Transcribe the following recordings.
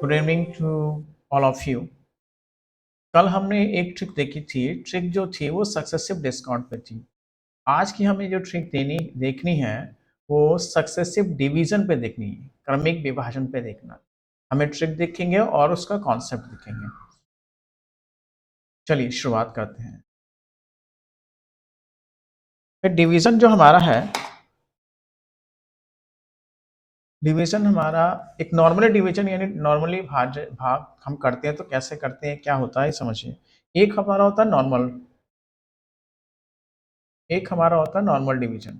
Good evening to all of you. कल हमने एक ट्रिक देखी थी। ट्रिक जो थी वो सक्सेसिव डिस्काउंट पे थी। आज की हमें जो ट्रिक देनी देखनी है वो सक्सेसिव डिवीजन पे देखनी है, क्रमिक विभाजन पे देखना। हमें ट्रिक देखेंगे और उसका कॉन्सेप्ट देखेंगे। चलिए शुरुआत करते हैं। फिर डिवीजन जो हमारा है, डिवीजन हमारा एक नॉर्मली डिवीजन यानी नॉर्मली भाग भाग हम करते हैं तो कैसे करते हैं, क्या होता है समझिए। एक हमारा होता है नॉर्मल, एक हमारा होता है नॉर्मल डिवीजन।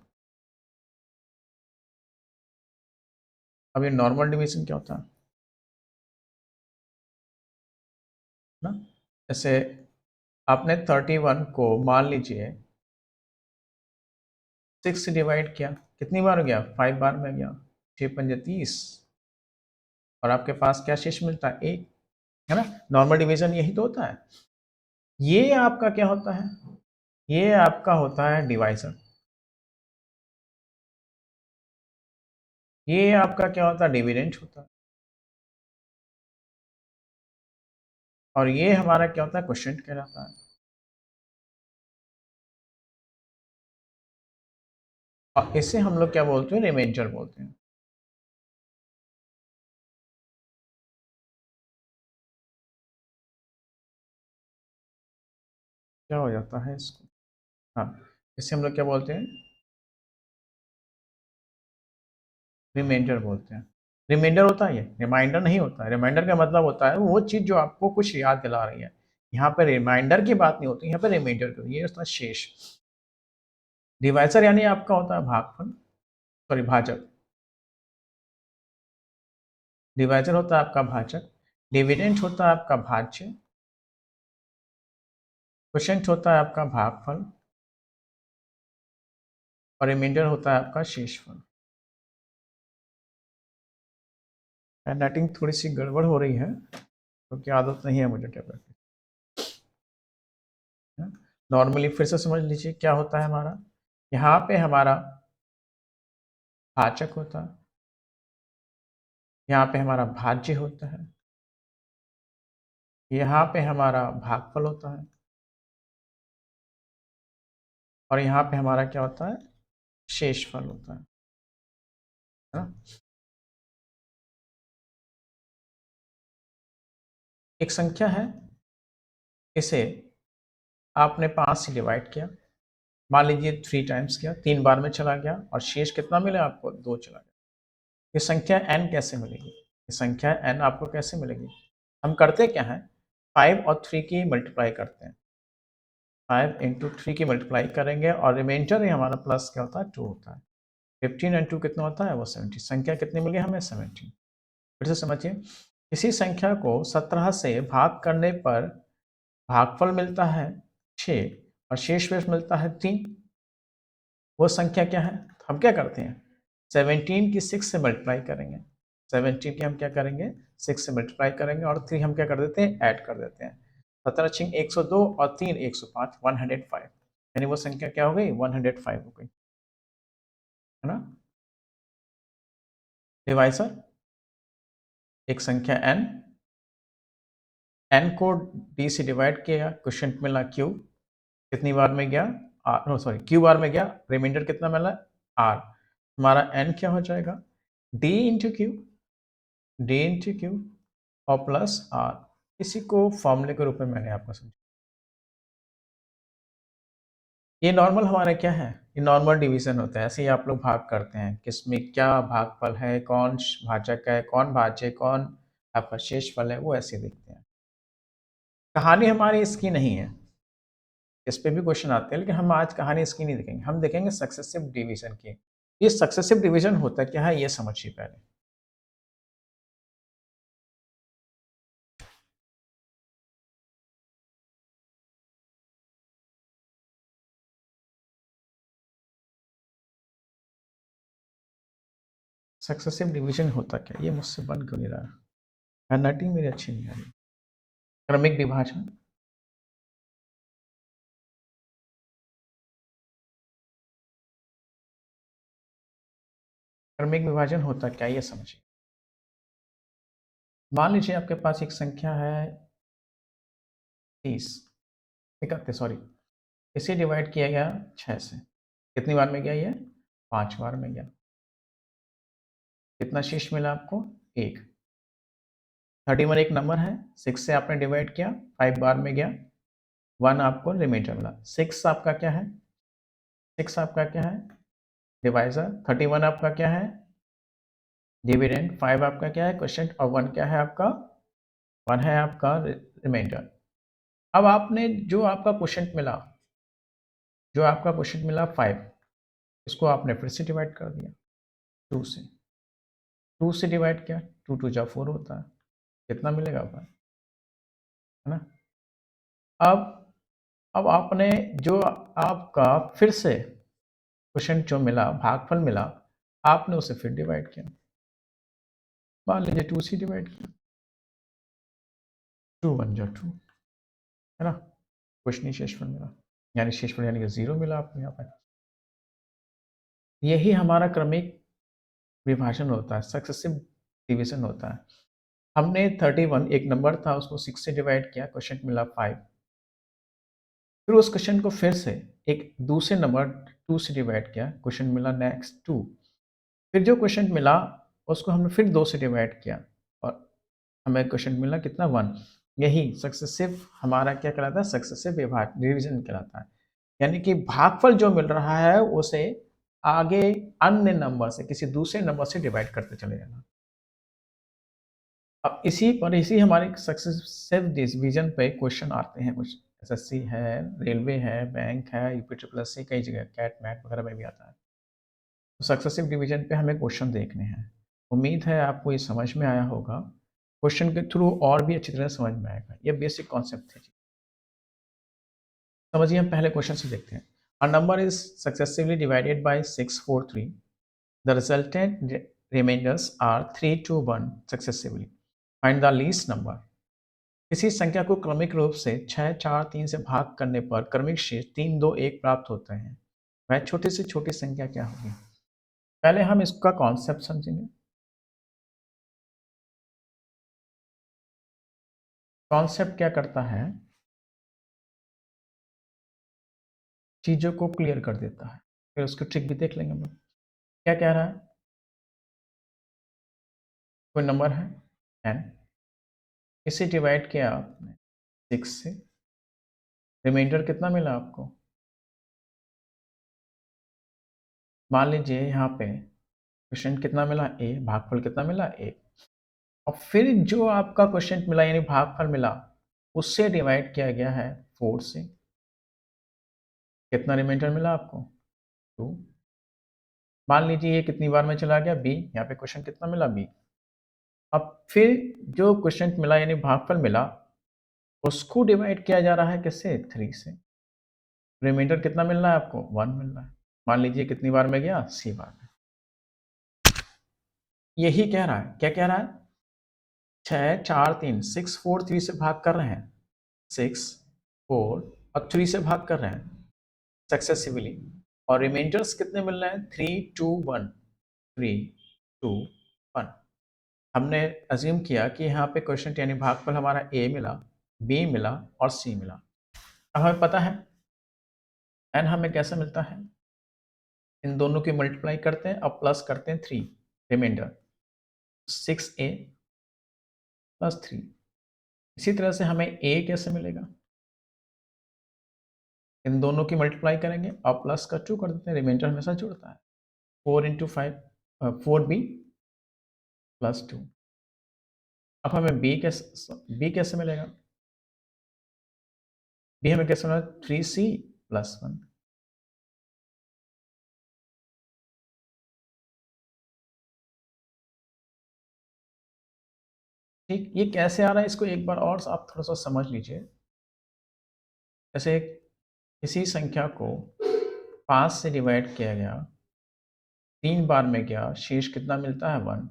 अब ये नॉर्मल डिवीजन क्या होता है ना, जैसे आपने 31 को मान लीजिए 6 से डिवाइड किया, कितनी बार हो गया, 5 बार में गया, 6 पंजे 30, और आपके पास क्या शेष मिलता है, एक, है ना। नॉर्मल डिवीजन यही तो होता है। ये आपका क्या होता है, ये आपका होता है डिवाइजर। ये आपका क्या होता है, डिविडेंड होता है। और ये हमारा क्या होता है, क्वोशिएंट कहलाता है। और इसे हम लोग क्या बोलते हैं, रिमाइंडर बोलते हैं। क्या हो जाता है इसको, हाँ, इसे हम लोग क्या बोलते हैं, रिमाइंडर बोलते हैं। रिमाइंडर होता है, ये रिमाइंडर नहीं होता है। रिमाइंडर का मतलब होता है वो चीज़ जो आपको कुछ याद दिला रही है। यहाँ पे रिमाइंडर की बात नहीं होती, यहाँ पे रिमाइंडर की होती है। ये होता है शेष। डिवाइजर यानी आपका होता है भागफल, सॉरी भाजक। डिवाइजर होता है आपका भाजक, डिविडेंड होता है आपका भाज्य, क्वोशिएंट होता है आपका भागफल, और रिमाइंडर होता है आपका शेषफल। हैंडराइटिंग थोड़ी सी गड़बड़ हो रही है क्योंकि आदत नहीं है मुझे टेबलेट की। नॉर्मली फिर से समझ लीजिए क्या होता है हमारा। यहाँ पे हमारा भाजक होता है, यहाँ पे हमारा भाज्य होता है, यहाँ पे हमारा भागफल होता है, और यहाँ पे हमारा क्या होता है, शेषफल होता है ना। एक संख्या है, इसे आपने 5 से डिवाइड किया, मान लीजिए 3 टाइम्स किया, 3 बार में चला गया, और शेष कितना मिला आपको, 2 चला गया। ये संख्या n कैसे मिलेगी, ये संख्या n आपको कैसे मिलेगी। हम करते क्या है, 5 और 3 की मल्टीप्लाई करते हैं। 5 इंटू 3 की मल्टीप्लाई करेंगे और रिमाइंडर हमारा प्लस क्या होता है, 2 होता है। 15 इंटू कितना होता है, वो 70। संख्या कितनी मिली हमें, 70। फिर से समझिए, इसी संख्या को 17 से भाग करने पर भागफल मिलता है 6 और शेष मिलता है 3। वो संख्या क्या है, हम क्या करते हैं, 17 की 6 से मल्टीप्लाई करेंगे। 17 की हम क्या करेंगे, 6 से मल्टीप्लाई करेंगे, और 3 हम क्या कर देते हैं, ऐड कर देते हैं। 17 छिंग 102 और 3 105, 105, यानी वो संख्या क्या हो गई, 105 हो गई, है ना। डिवाइसर एक संख्या n, n को d से डिवाइड किया, क्वोशिएंट मिला q, कितनी बार में गया, r, नो सॉरी, q बार में गया, रिमाइंडर कितना मिला, r। हमारा n क्या हो जाएगा, d into Q, D into Q, और प्लस r। इसी को फॉर्मूले के रूप में मैंने आपको समझा। ये नॉर्मल हमारा क्या है, ये नॉर्मल डिवीजन होता है। ऐसे ही आप लोग भाग करते हैं, किसमें क्या भागफल है, कौन भाजक है, कौन भाज्य, कौन आपका शेषफल है, वो ऐसे देखते हैं। कहानी हमारी इसकी नहीं है, इस पे भी क्वेश्चन आते हैं, लेकिन हम आज कहानी इसकी नहीं देखेंगे, हम देखेंगे सक्सेसिव डिवीजन की। ये सक्सेसिव डिवीजन होता क्या है, ये समझिए पहले। सक्सेसिव डिवीजन होता क्या, ये मुझसे बन क्यों नहीं रहा, हैंडराइटिंग मेरी अच्छी नहीं आ रही। क्रमिक विभाजन, क्रमिक विभाजन होता क्या, ये समझिए। मान लीजिए आपके पास एक संख्या है 30, 31 सॉरी, इसे डिवाइड किया गया 6 से। कितनी बार में गया ये? 5 बार में गया। कितना शेष मिला आपको? 1। 31 एक नंबर है, 6 से आपने डिवाइड किया, 5 बार में गया, 1 आपको रिमाइंडर मिला। 6 आपका क्या है? 6 आपका क्या है? डिवाइज़र। 31 आपका क्या है? डिविडेंड। 5 आपका क्या है? क्वोशिएंट। और 1 क्या है आपका? 1 है आपका रिमाइंडर। अब आपने जो आपका क्वोशिएंट मिला, 5, इसको आपने फिर से डिवाइड कर दिया 2 से। 2 से डिवाइड किया, 2 2 जा 4 होता है। कितना मिलेगा आपका? है ना? अब आपने जो आपका फिर से क्वोशिएंट जो मिला, भागफल मिला, आपने उसे फिर डिवाइड किया। मान लीजिए 2 से डिवाइड किया, 2 1 जा 2, है ना? कुछ नहीं शेषफल मिला, यानी शेषफल यानी कि 0 मिला आपको यहाँ पे। यही हमारा क्रमिक विभाजन होता है, सक्सेसिव डिवीजन होता है। हमने 31 एक नंबर था, उसको 6 से डिवाइड किया, क्वोशिएंट मिला 5। फिर उस क्वेश्चन को फिर से एक दूसरे नंबर 2 से डिवाइड किया, क्वेश्चन मिला नेक्स्ट 2। फिर जो क्वेश्चन मिला उसको हमने फिर 2 से डिवाइड किया और हमें क्वेश्चन मिला कितना? 1। यही सक्सेसिव हमारा क्या कहलाता है? सक्सेसिव डिवीजन कहलाता है। यानी कि भागफल जो मिल रहा है उसे आगे अन्य नंबर से, किसी दूसरे नंबर से डिवाइड करते चले जाना। अब इसी हमारे सक्सेसिव डिवीजन पे क्वेश्चन आते हैं कुछ। एसएससी है, रेलवे है, बैंक है, यूपी ट्रिपल एस सी, कई जगह कैट मैट वगैरह में भी आता है। तो सक्सेसिव डिवीजन पे हमें क्वेश्चन देखने हैं। उम्मीद है आपको ये समझ में आया होगा। क्वेश्चन के थ्रू और भी अच्छी तरह समझ में आएगा। ये बेसिक कॉन्सेप्ट थे। समझिए, हम पहले क्वेश्चन से देखते हैं। A number is successively divided by 6 4 3। The resultant remainders are 3 2 1 successively. Find the least number. किसी संख्या को क्रमिक रूप से 6 4 3 से भाग करने पर क्रमिक शेष 3 2 1 प्राप्त होते हैं। वह छोटी से छोटी संख्या क्या होगी? पहले हम इसका कॉन्सेप्ट समझेंगे। कॉन्सेप्ट क्या करता है? चीज़ों को क्लियर कर देता है। फिर उसकी ट्रिक भी देख लेंगे हम लोग। क्या कह रहा है? कोई नंबर है n, इसे डिवाइड किया आपने 6 से, रिमाइंडर कितना मिला आपको? मान लीजिए यहाँ पे क्वेश्चन कितना मिला? a, भागफल कितना मिला? 1। और फिर जो आपका क्वेश्चन मिला यानी भागफल मिला, उससे डिवाइड किया गया है 4 से। कितना रिमाइंडर मिला आपको? 2। मान लीजिए ये कितनी बार में चला गया? b, यहाँ पे क्वेश्चन कितना मिला? b। अब फिर जो क्वेश्चन मिला यानी भागफल मिला, उसको डिवाइड किया जा रहा है किससे? 3 से। रिमाइंडर कितना मिल रहा है आपको? 1 मिल रहा है। मान लीजिए कितनी बार में गया? c बार में। यही कह रहा है। क्या कह रहा है? 6 4 3, 6 4 3 से भाग कर रहे हैं, 6 4 और 3 से भाग कर रहे हैं सक्सेसिवली। और रिमाइंडर्स कितने मिल रहे हैं? 3 2 1, 3 2 1। हमने अज्यूम किया कि यहाँ पे क्वेश्चन यानी भागफल हमारा a मिला, b मिला और c मिला। अब हमें पता है n हमें कैसे मिलता है? इन दोनों की मल्टीप्लाई करते हैं और प्लस करते हैं 3, रिमाइंडर 6a प्लस 3। इसी तरह से हमें a कैसे मिलेगा? इन दोनों की मल्टीप्लाई करेंगे और प्लस का 2 कर देते हैं, रिमाइंडर हमेशा जुड़ता है। 4 इंटू 5 4b प्लस 2। अब हमें b कैसे मिलेगा? b हमें कैसे मिलेगा? 3c plus 1। ठीक, ये कैसे आ रहा है इसको एक बार और आप थोड़ा सा समझ लीजिए। जैसे किसी संख्या को 5 से डिवाइड किया गया, 3 बार में गया, शेष कितना मिलता है? 1।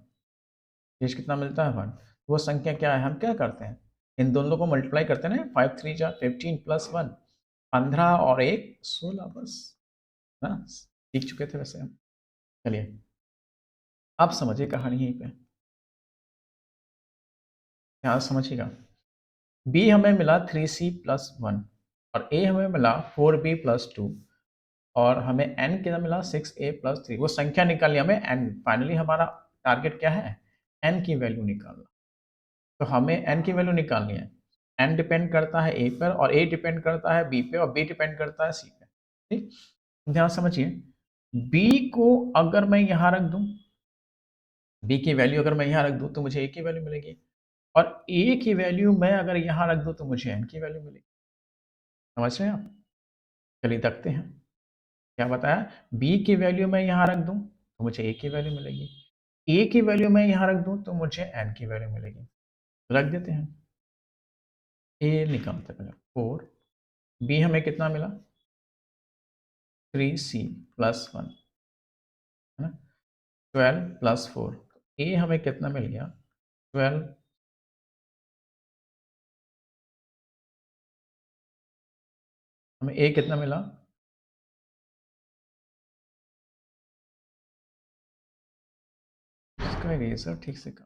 शेष कितना मिलता है? 1। वो संख्या क्या है? हम क्या करते हैं, इन दोनों को मल्टीप्लाई करते हैं ना। 5 3 जा 15 प्लस 1 15 और 1 16, बस ना। सीख चुके थे वैसे हम। चलिए, आप समझिए कहानी यहीं पे। ध्यान से समझिएगा। बी हमें मिला 3c+1 और ए हमें मिला 4b+2 और हमें एन कितना मिला 6a+3। वो संख्या निकाली हमें एन। फाइनली हमारा टारगेट क्या है? एन की वैल्यू निकालना। तो हमें एन की वैल्यू निकालनी है। एन डिपेंड करता है ए पर और ए डिपेंड करता है बी पे और बी डिपेंड करता है सी पे। ठीक, ध्यान समझिए। बी को अगर मैं यहाँ रख दूं, बी की वैल्यू अगर मैं यहाँ रख दूं तो मुझे ए की वैल्यू मिलेगी और ए की वैल्यू मैं अगर यहाँ रख दूं तो मुझे एन की वैल्यू मिलेगी। समझ रहे हैं आप? चलिए देखते हैं क्या बताया। बी की वैल्यू मैं यहाँ रख दूं तो मुझे ए की वैल्यू मिलेगी, ए की वैल्यू मैं यहाँ रख दूं तो मुझे एन की वैल्यू मिलेगी। रख देते हैं। ए निकालते पहले 4, बी हमें कितना मिला 3c+1, है ना, 12+4। ए हमें कितना मिल गया 12, हमें ए कितना मिला इसका इरेजर ठीक से कर।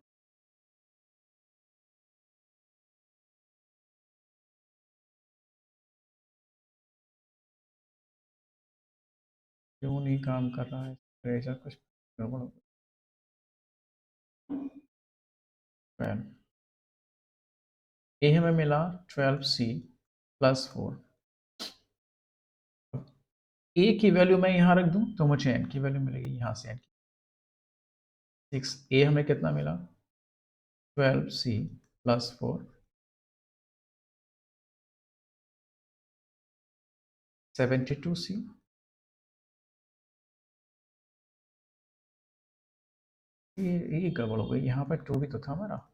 क्यों नहीं काम कर रहा है इरेजर? कुछ गड़बड़ हो गया। ए हमें मिला 12c+4। ए की वैल्यू मैं यहाँ रख दूं तो मुझे एन की वैल्यू मिलेगी, यहाँ से एन की 6। ए हमें कितना मिला 12c+4, 72c। ये गड़बड़ हो गई, यहाँ पर 2 भी तो था हमारा।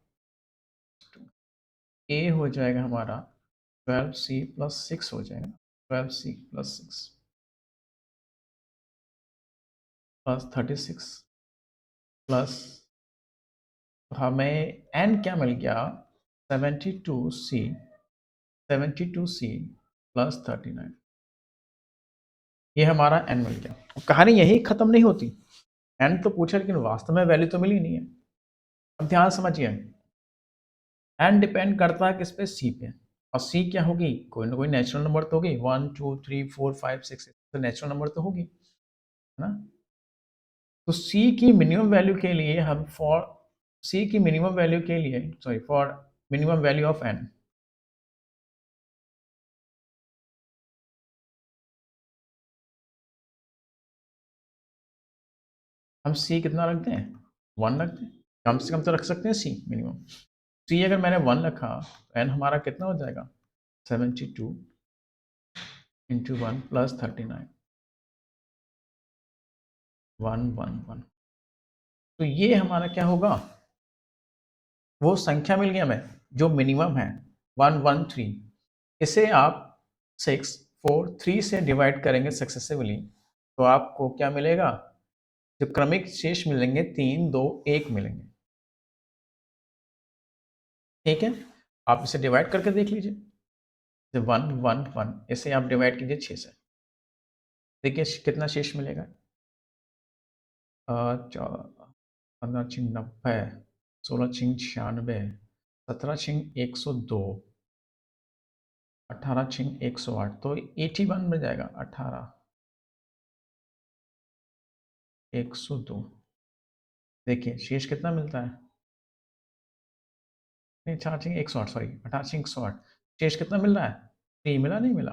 ए हो जाएगा हमारा 12c+6 हो जाएगा, 12c+6 प्लस 36 प्लस हमें एन क्या मिल गया 72c, 72c+39। ये हमारा एन मिल गया। कहानी यही खत्म नहीं होती। एन तो पूछा लेकिन वास्तव में वैल्यू तो मिली नहीं है। अब ध्यान समझिए, एन डिपेंड करता है किस पे? सी पे। और सी क्या होगी? कोई ना कोई नेचुरल नंबर तो होगी, 1 2 3 4 5 6, तो नेचुरल नंबर तो होगी, है ना। तो सी की मिनिमम वैल्यू के लिए हम फॉर सी की मिनिमम वैल्यू के लिए, sorry, for minimum value of N, हम सी कितना रख दें? 1 रख दें। कम से कम तो रख सकते हैं सी मिनिमम। सी अगर मैंने 1 रखा तो एन हमारा कितना हो जाएगा 72 इंटू 1+39, 111। तो ये हमारा क्या होगा? वो संख्या मिल गई हमें जो मिनिमम है 113। इसे आप 6 4 3 से डिवाइड करेंगे सक्सेसिवली तो आपको क्या मिलेगा? जो क्रमिक शेष मिलेंगे 3 2 1 मिलेंगे। ठीक है, आप इसे डिवाइड करके देख लीजिए। 111 इसे आप डिवाइड कीजिए 6 से, देखिए कितना शेष मिलेगा। 15 छिंग 90, 16 छिंग 96, 17 छिंग 102, 18 छिंग 108, तो 81 में जाएगा। 18 102, देखिए शेष कितना मिलता है? नहीं, 18 छिंग 108, सॉरी 18 छिंग 108, शेष कितना मिल रहा है? 3 मिला नहीं मिला?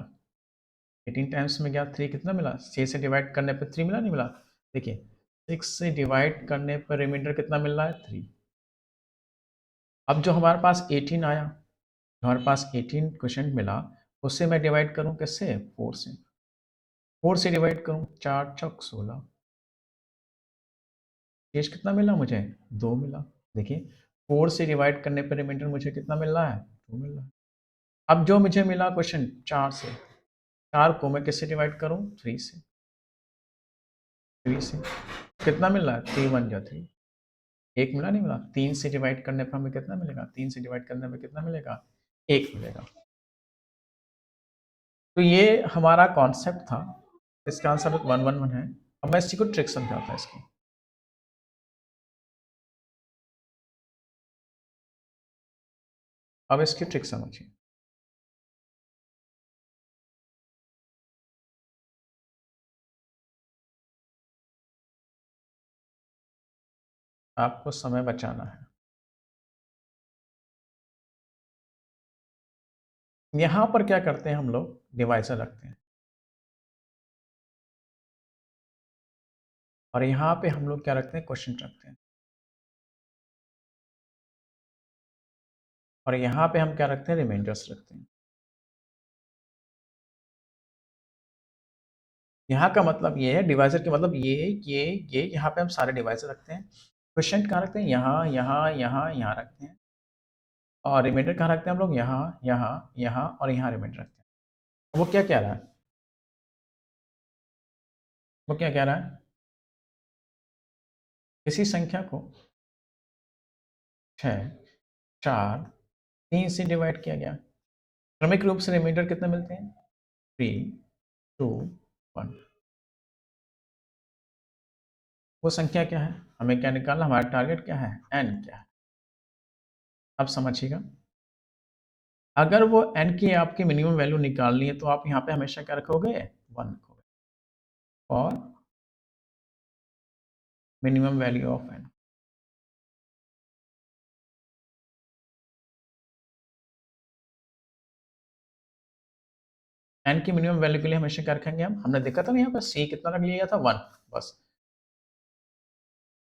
18 टाइम्स में गया 3 कितना मिला? 6 से डिवाइड करने पर 3 मिला नहीं मिला? देखिए 6 से डिवाइड करने पर रिमाइंडर कितना मिल रहा है? 3। अब जो हमारे पास 18 आया, हमारे पास 18 क्वेश्चन मिला, उससे मैं डिवाइड करूं किससे? 4 से। 4 से डिवाइड करूं, 4 चौक 16, शेष कितना मिला मुझे? 2 मिला। देखिए 4 से डिवाइड करने पर रिमाइंडर मुझे कितना मिल रहा है? 2 मिल रहा है। अब जो मुझे मिला क्वेश्चन 4 से, 4 को मैं किससे डिवाइड करूं? 3 से। 3 से कितना मिल रहा है? 3 1 जा 3, एक मिला नहीं मिला? 3 से डिवाइड करने पर हमें कितना मिलेगा? 3 से डिवाइड करने में कितना मिलेगा? 1 मिलेगा। तो ये हमारा कॉन्सेप्ट था। इसका आंसर 111 है। अब मैं इसी को ट्रिक समझाता हूँ इसकी। अब इसकी ट्रिक समझिए। आपको समय बचाना है। यहाँ पर क्या करते हैं हम लोग, डिवाइज़र रखते हैं और यहाँ पे हम लोग क्या रखते हैं, क्वोटिएंट रखते हैं और यहाँ पे हम क्या रखते हैं, रिमाइंडर्स रखते हैं। यहाँ का मतलब ये है, डिवाइज़र का मतलब ये यहाँ पे हम सारे डिवाइज़र रखते हैं। क्वोटिएंट कहाँ रखते हैं, यहाँ, यहाँ, यहाँ, यहाँ रखते हैं और रिमाइंडर कहाँ रखते हैं हम लोग, यहाँ, यहाँ, यहाँ और यहाँ रिमाइंडर रखते हैं। वो क्या कह रहा है, वो क्या कह रहा है, किसी संख्या को 6, 4, 3 से डिवाइड किया गया। क्रमिक रूप से रिमाइंडर कितने मिलते हैं, 3, 2, 1। वो संख्या क्या है, हमें क्या निकालना, हमारा टारगेट क्या है, n क्या है। अब समझिएगा, अगर वो n की आपकी मिनिमम वैल्यू निकालनी है तो आप यहाँ पे हमेशा क्या रखोगे, 1 रखोगे और minimum value of n। n की मिनिमम वैल्यू के लिए हमेशा क्या रखेंगे हम, हमने देखा था ना यहाँ पर c कितना रख लिया था, 1 बस।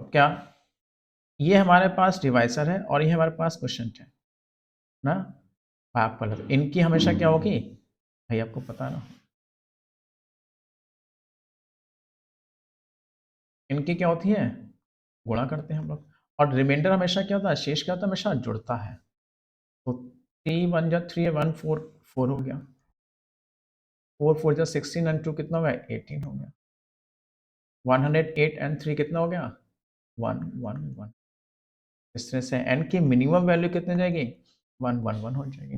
अब क्या, ये हमारे पास डिवाइसर है और ये हमारे पास क्वोटिएंट है ना, भागफल। इनकी हमेशा क्या होगी भाई, आपको पता ना, इनकी क्या होती है, गुणा करते हैं हम लोग। और रिमाइंडर हमेशा क्या होता है, शेष क्या होता है, हमेशा जुड़ता है। तो 3 1 जा 3 1 4 4 हो गया, 4 4 जा 16 एंड 2 कितना हो गया, 18 हो गया। 108 एंड 3 कितना हो गया, 1 1 1। इस तरह से n की मिनिमम वैल्यू कितनी जाएगी, 1 1 1 हो जाएगी।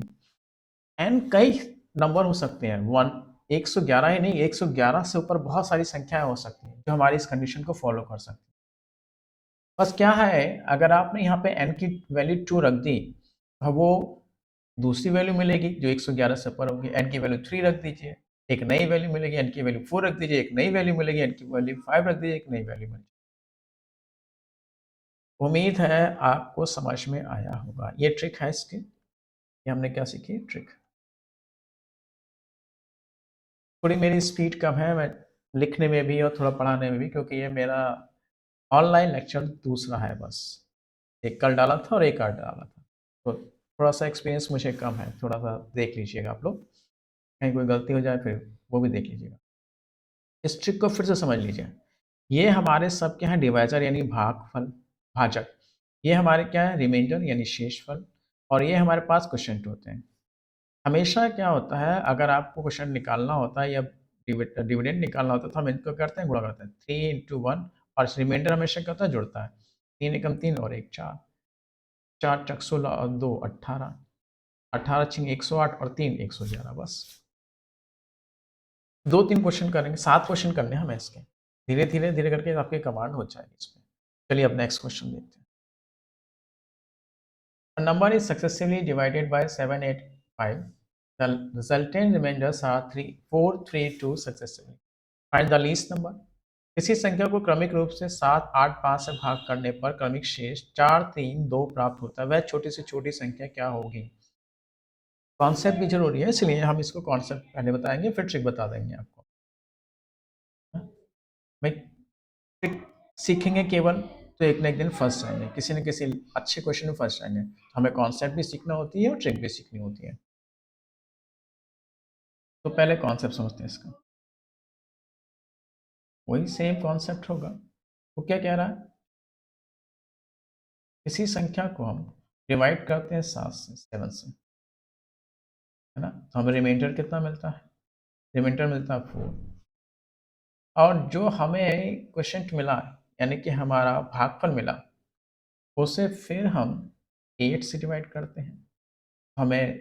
n कई नंबर हो सकते हैं, 111 ही नहीं, 111 से ऊपर बहुत सारी संख्याएं हो सकती हैं जो हमारी इस कंडीशन को फॉलो कर सकती हैं। बस क्या है, अगर आपने यहाँ पे n की वैल्यू 2 रख दी, अब वो दूसरी वैल्यू मिलेगी जो 111 से ऊपर होगी। n की वैल्यू 3 रख दीजिए, एक नई वैल्यू मिलेगी। n की वैल्यू 4 रख दीजिए, एक नई वैल्यू मिलेगी। n की वैल्यू 5 रख दीजिए, एक नई वैल्यू मिलेगी। उम्मीद है आपको समझ में आया होगा। ये ट्रिक है इसकी, ये हमने क्या सीखी, ट्रिक। थोड़ी मेरी स्पीड कम है, मैं लिखने में भी और थोड़ा पढ़ाने में भी, क्योंकि ये मेरा ऑनलाइन लेक्चर दूसरा है बस। एक कल डाला था और एक आज डाला था, तो थोड़ा सा एक्सपीरियंस मुझे कम है। थोड़ा सा देख लीजिएगा आप लोग, कहीं कोई गलती हो जाए फिर वो भी देख लीजिएगा। इस ट्रिक को फिर से समझ लीजिए। ये हमारे सब क्या है, डिवाइजर यानी भागफल, भाजक। ये हमारे क्या है, रिमाइंडर यानी शेषफल। और ये हमारे पास क्वोटिएंट होते हैं। हमेशा क्या होता है, अगर आपको क्वोटिएंट निकालना होता है या डिविडेंड निकालना होता है तो हम इनको करते हैं, गुणा करते हैं, 3 × 1। और रिमाइंडर हमेशा क्या होता है, जुड़ता है। 3 एकम 3 और 1 4, 4 चक 16 और 2 18, 18 छिंग 108 और 3 111। बस 2 3 क्वेश्चन करेंगे, 7 क्वेश्चन करने हैं हमें इसके। धीरे धीरे धीरे करके आपकी कमांड हो जाएगी इसमें। चलिए अब नेक्स्ट क्वेश्चन देखते हैं। A number is successively divided by 7 8 5. The resultant remainders are 3 4 3 2 successively. Find the least number. किसी संख्या को क्रमिक रूप से 7 8 5 से भाग करने पर क्रमिक शेष 4 3 2 प्राप्त होता है, वह छोटी से छोटी संख्या क्या होगी। कॉन्सेप्ट भी जरूरी है, इसलिए हम इसको कॉन्सेप्ट पहले बताएंगे फिर ट्रिक बता देंगे आपको। भाई ट्रिक सीखेंगे केवल तो एक ना एक दिन फंस जाएंगे, किसी न किसी अच्छे क्वेश्चन में फंस जाएंगे। हमें कॉन्सेप्ट भी सीखना होती है और ट्रिक भी सीखनी होती है। तो पहले कॉन्सेप्ट समझते हैं इसका। वही सेम कॉन्सेप्ट होगा। वो क्या कह रहा है, किसी संख्या को हम डिवाइड करते हैं 7 से 7 से, है ना, तो हमें रिमाइंडर कितना मिलता है, रिमाइंडर मिलता है 4। और जो हमें क्वेश्चन मिला यानी कि हमारा भागफल मिला, उसे फिर हम 8 से डिवाइड करते हैं, हमें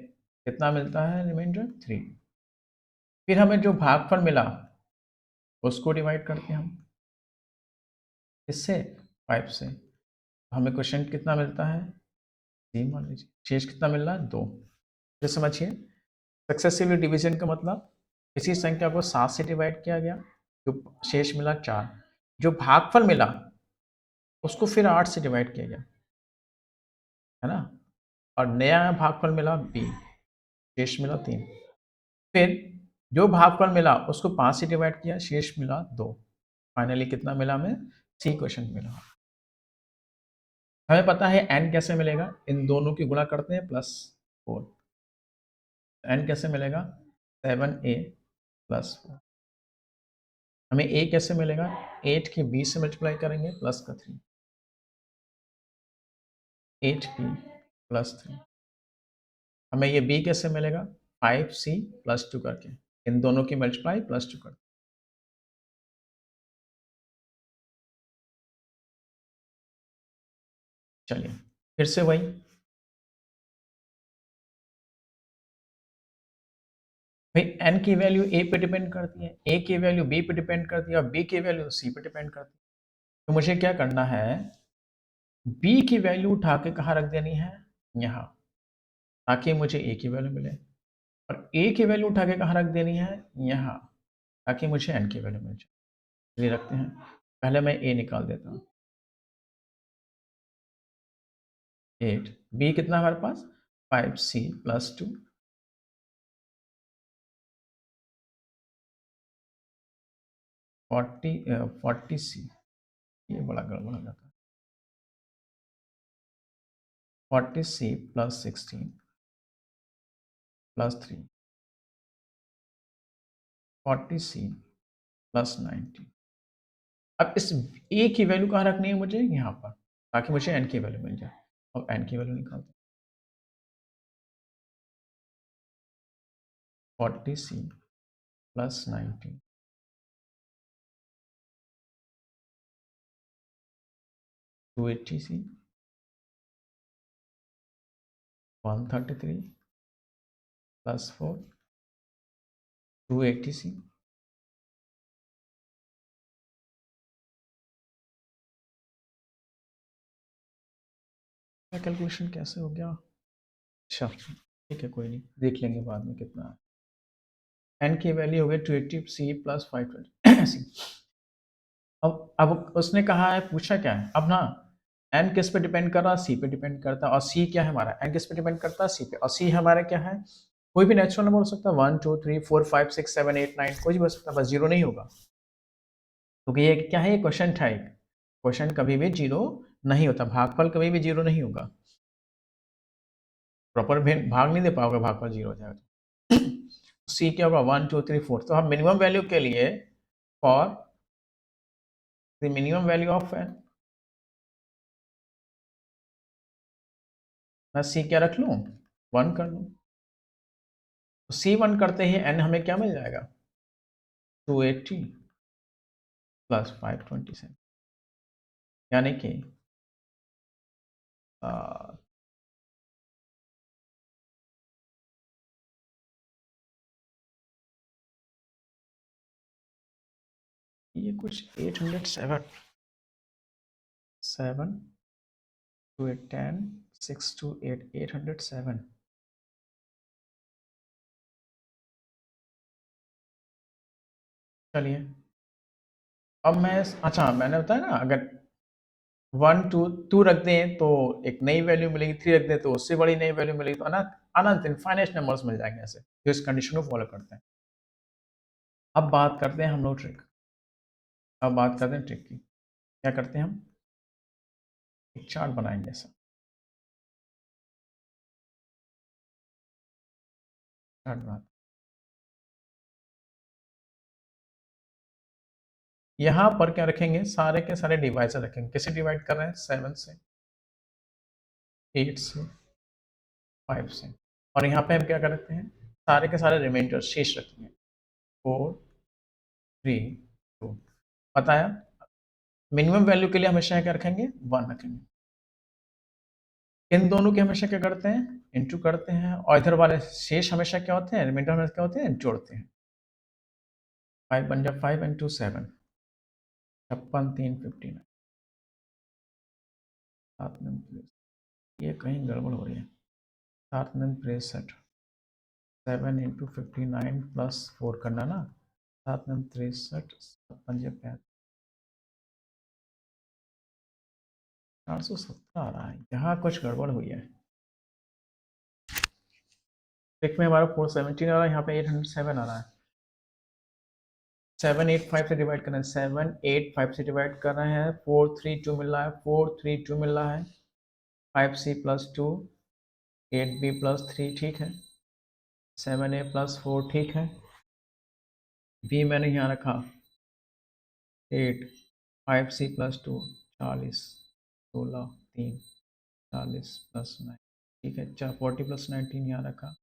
कितना मिलता है, रिमाइंडर 3। फिर हमें जो भागफल मिला उसको डिवाइड करते हैं हम इससे 5 से, हमें क्वेश्चन कितना मिलता है, सी मान लीजिए, शेष कितना मिल रहा है 2। फिर समझिए, सक्सेसिवली डिवीजन का मतलब किसी संख्या को 7 से डिवाइड किया गया, जो शेष मिला 4, जो भागफल मिला उसको फिर 8 से डिवाइड किया गया, है ना? और नया भागफल मिला बी, शेष मिला 3। फिर जो भागफल मिला उसको 5 से डिवाइड किया, शेष मिला 2। फाइनली कितना मिला हमें? सी क्वेश्चन मिला। हमें पता है n कैसे मिलेगा, इन दोनों की गुणा करते हैं +4। n कैसे मिलेगा? 7a + 4। हमें a कैसे मिलेगा? 8 की b से मल्टीप्लाई करेंगे प्लस का 3, 8b + 3। हमें ये b कैसे मिलेगा? 5c + 2 करके, इन दोनों की मल्टीप्लाई +2 करके। चलिए फिर से वही, भाई n की वैल्यू a पे डिपेंड करती है, a की वैल्यू b पे डिपेंड करती है और b की वैल्यू c पे डिपेंड करती है। तो मुझे क्या करना है, b की वैल्यू उठा के कहाँ रख देनी है? यहाँ, ताकि मुझे a की वैल्यू मिले। और a की वैल्यू उठा के कहाँ रख देनी है? यहाँ, ताकि मुझे n की वैल्यू मिल जाए। चलिए रखते हैं, पहले मैं a निकाल देता हूँ। 8, b कितना है हमारे पास? 5c + 2, 40c, ये बड़ा गड़बड़ हो जाता है। 40c + 16 + 3, 40c + 90। अब इस a की वैल्यू कहाँ रखनी है मुझे? यहाँ पर, ताकि मुझे n की वैल्यू मिल जाए। अब n की वैल्यू निकालते हैं, 40c + 90, 280c, 133 + 4, 280c। कैलकुलेशन कैसे हो गया? अच्छा ठीक है, कोई नहीं, देख लेंगे बाद में कितना है। n की वैल्यू हो गई 280c + 520c। अब उसने कहा है, पूछा क्या है अब ना, n किस पे डिपेंड कर रहा है? c पे डिपेंड करता है। और c क्या है हमारा? n किस पे डिपेंड करता है? c पे। और c हमारा क्या है? कोई भी नेचुरल नंबर हो सकता है, 1 2 3 4 5 6 7 8 9, कोई भी हो सकता है, बस जीरो नहीं होगा। क्योंकि ये क्या है? ये क्वेश्चन था एक, क्वेश्चन कभी भी जीरो नहीं होता, भागफल कभी भी जीरो नहीं होगा। प्रॉपर भाग नहीं दे पाओगे, भागफल जीरो हो जाएगा। सी क्या होगा? 1 2 3 4। तो हम मिनिमम वैल्यू के लिए, for the minimum value of N, मैं सी क्या रख लूँ? 1 कर लूँ। तो सी 1 करते ही एन हमें क्या मिल जाएगा? 280 + 527, यानी कि आ, ये कुछ 807, 7 2 8 10 6 2 8 807। चलिए अब मैं, अच्छा मैंने बताया ना, अगर 1 2 2 रख दें तो एक नई वैल्यू मिलेगी, 3 रख दें तो उससे बड़ी नई वैल्यू मिलेगी। तो अनंत अनंत इनफाइनाइट नंबर्स मिल जाएंगे ऐसे, जो इस कंडीशन को फॉलो करते हैं। अब बात करते हैं हम लोग ट्रिक, अब बात करते हैं ट्रिक की। क्या करते हैं हम? एक चार्ट बनाएंगे ऐसा, चार्ट बनाते हैं। यहाँ पर क्या रखेंगे? सारे के सारे डिवाइजर रखेंगे। कैसे डिवाइड कर रहे हैं? 7 से, 8 से, 5 से। और यहाँ पे हम क्या करते हैं? सारे के सारे रिमाइंडर शेष रखेंगे, 4 3 2। बताया, मिनिमम वैल्यू के लिए हमेशा क्या रखेंगे? 1 रखेंगे। इन दोनों के हमेशा क्या करते हैं? इंटू करते हैं। और इधर वाले शेष हमेशा क्या होते हैं? रिमाइंडर हमेशा क्या होते हैं? जोड़ते हैं। 5 बन जाए, 5 इंटू 7, 56 3 59, 7 में ये कहीं गड़बड़ हो रही है। 7 9 63 7 इंटू 59 प्लस 4 करना ना। 7 9 63 7 5 470 आ रहा है, यहाँ कुछ गड़बड़ हुई है। ट्रिक में हमारा 417 आ रहा है, यहाँ पे 807 आ रहा है। 785 से डिवाइड करना है, 785 से डिवाइड कर रहे हैं, 432 मिल रहा है, 432 मिल रहा है, 5c+2 8b+3 ठीक है, 7a+4 ठीक है, b मैंने यहाँ रखा 8, 5c+2 40, 16 3 40 प्लस 9 ठीक है, 40 + 19 यहाँ रखा।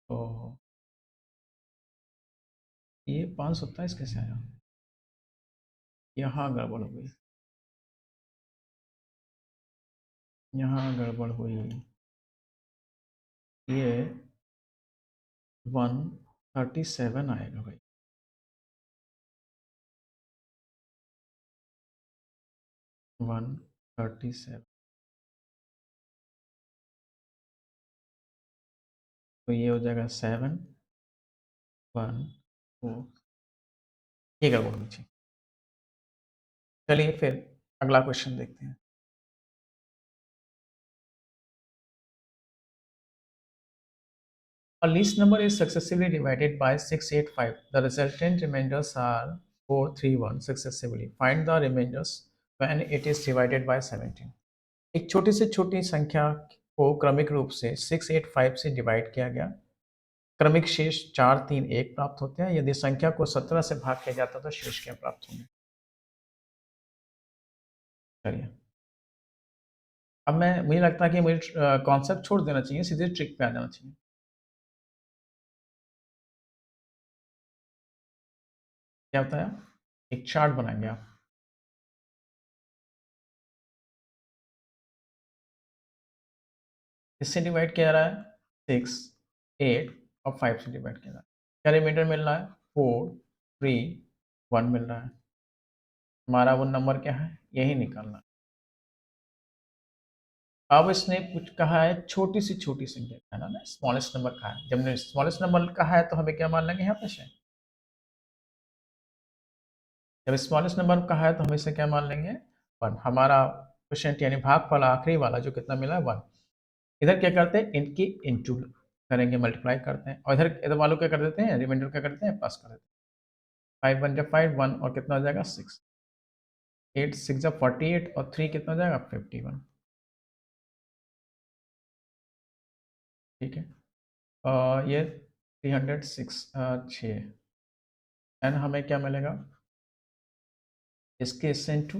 तो ये 527 कैसे आया, यहाँ गड़बड़ हो गई, यहाँ गड़बड़ हुई, ये 137 आएगा भाई, 137। तो ये हो जाएगा 7 1 4, ये गड़बड़ होनी चाहिए। चलिए फिर अगला क्वेश्चन देखते हैं। A least number is successively divided by 685. The resultant remainders are 431 successively. Find the remainders when it is divided by 17. एक छोटी से छोटी संख्या को क्रमिक रूप से 685 से डिवाइड किया गया, क्रमिक शेष 4 3 1 प्राप्त होते हैं। यदि संख्या को 17 से भाग किया जाता तो शेष क्या प्राप्त होंगे। चलिए, अब मुझे लगता है कि मुझे कॉन्सेप्ट छोड़ देना चाहिए, सीधे ट्रिक पे आ जाना चाहिए। क्या बताया, एक चार्ट बनाएंगे आप, इससे डिवाइड किया जा रहा है 6 8 और 5 से डिवाइड किया जा रहा है, क्या रिमाइंडर मिल रहा है 4 3 1 मिल रहा है। हमारा वो नंबर क्या है, यही निकालना है। अब इसने कुछ कहा है छोटी सी छोटी संख्या का है ना, स्मॉलेस्ट नंबर कहा है। जब हमने स्मॉलेस्ट नंबर कहा है तो हमें क्या मान लेंगे यहाँ पे से, जब स्मॉलेस्ट नंबर कहा है तो हम इसे क्या मान लेंगे 1। हमारा क्वेश्चन यानी भागफल आखिरी वाला जो कितना मिला है 1। इधर क्या करते हैं, इनकी इंटू करेंगे, मल्टीप्लाई करते हैं, और इधर इधर वालों क्या कर देते हैं, रिमाइंडर क्या करते हैं, प्लस कर देते हैं। 5 1 जब 5 1 और कितना हो जाएगा 6, 8 6 जब 48 और 3 कितना हो जाएगा 51 ठीक है। ये 306 6 एन हमें क्या मिलेगा, इसके इससे इंटू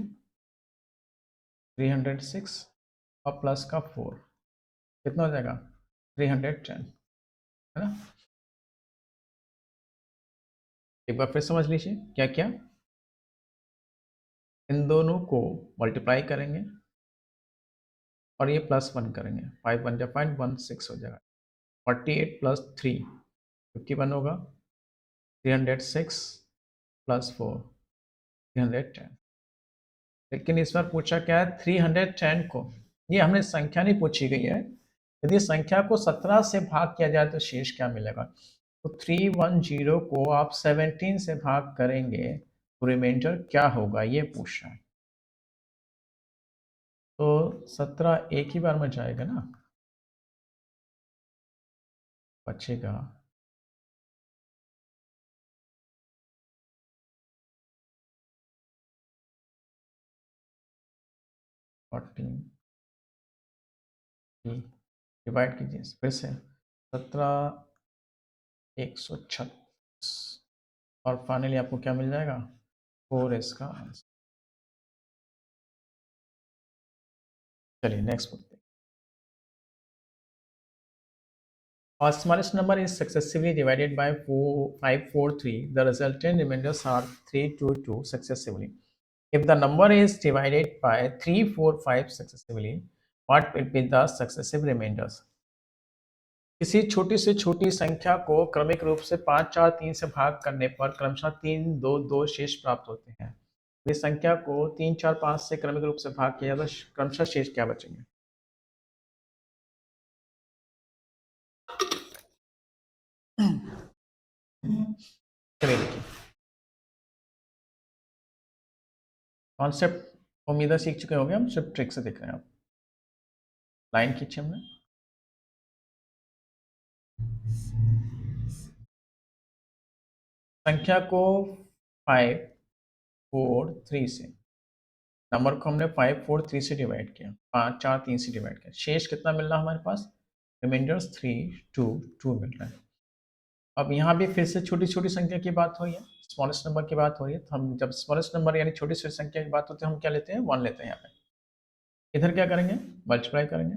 306 और प्लस का 4 कितना हो जाएगा 310 है ना। एक बार फिर समझ लीजिए क्या क्या, इन दोनों को मल्टीप्लाई करेंगे और ये +1 करेंगे, 5 1 जब 5 1 6 हो जाएगा, 48 + 3 51 होगा, 306 + 4 310। लेकिन इस बार पूछा क्या है 310 को, ये हमने संख्या नहीं पूछी गई है, यदि संख्या को 17 से भाग किया जाए तो शेष क्या मिलेगा। तो 310 को आप 17 से भाग करेंगे तो रिमाइंडर क्या होगा ये पूछ रहा है। तो 17 एक ही बार में जाएगा ना, बचेगा 14 डिवाइड कीजिए फिर से 17 136 और फाइनली आपको क्या मिल जाएगा 4 इसका आंसर। चलिए नेक्स्ट बोलते हैं। Our smallest number is successively divided by 543. The resultant remainders are 322 successively. If the number is divided by 345 successively, what will be the successive remainders? किसी छोटी से छोटी संख्या को क्रमिक रूप से 5, 4, 3 से भाग करने पर क्रमशः 3, 2, 2 शेष प्राप्त होते हैं। इस संख्या को 3, 4, 5 से क्रमिक रूप से भाग किया तो क्रमशः शेष क्या बचेंगे? चलिए देखिए, कॉन्सेप्ट उम्मीद है सीख चुके होंगे, हम सिर्फ ट्रिक से देख रहे हैं। आप लाइन खींचे हमने, संख्या को 5, 4, 3 से, नंबर को हमने 5, 4, 3 से डिवाइड किया, 5, 4, 3 से डिवाइड किया, शेष कितना मिल रहा है हमारे पास? रिमाइंडर्स 3, 2, 2 मिल रहा है। अब यहाँ भी फिर से छोटी छोटी संख्या की बात हो रही है, स्मॉलेस्ट नंबर की बात हो रही है, तो हम जब स्मॉलेस्ट नंबर यानी छोटी छोटी संख्या की बात होती है हम क्या लेते हैं? 1 लेते हैं। यहाँ पे इधर क्या करेंगे? मल्टीप्लाई करेंगे।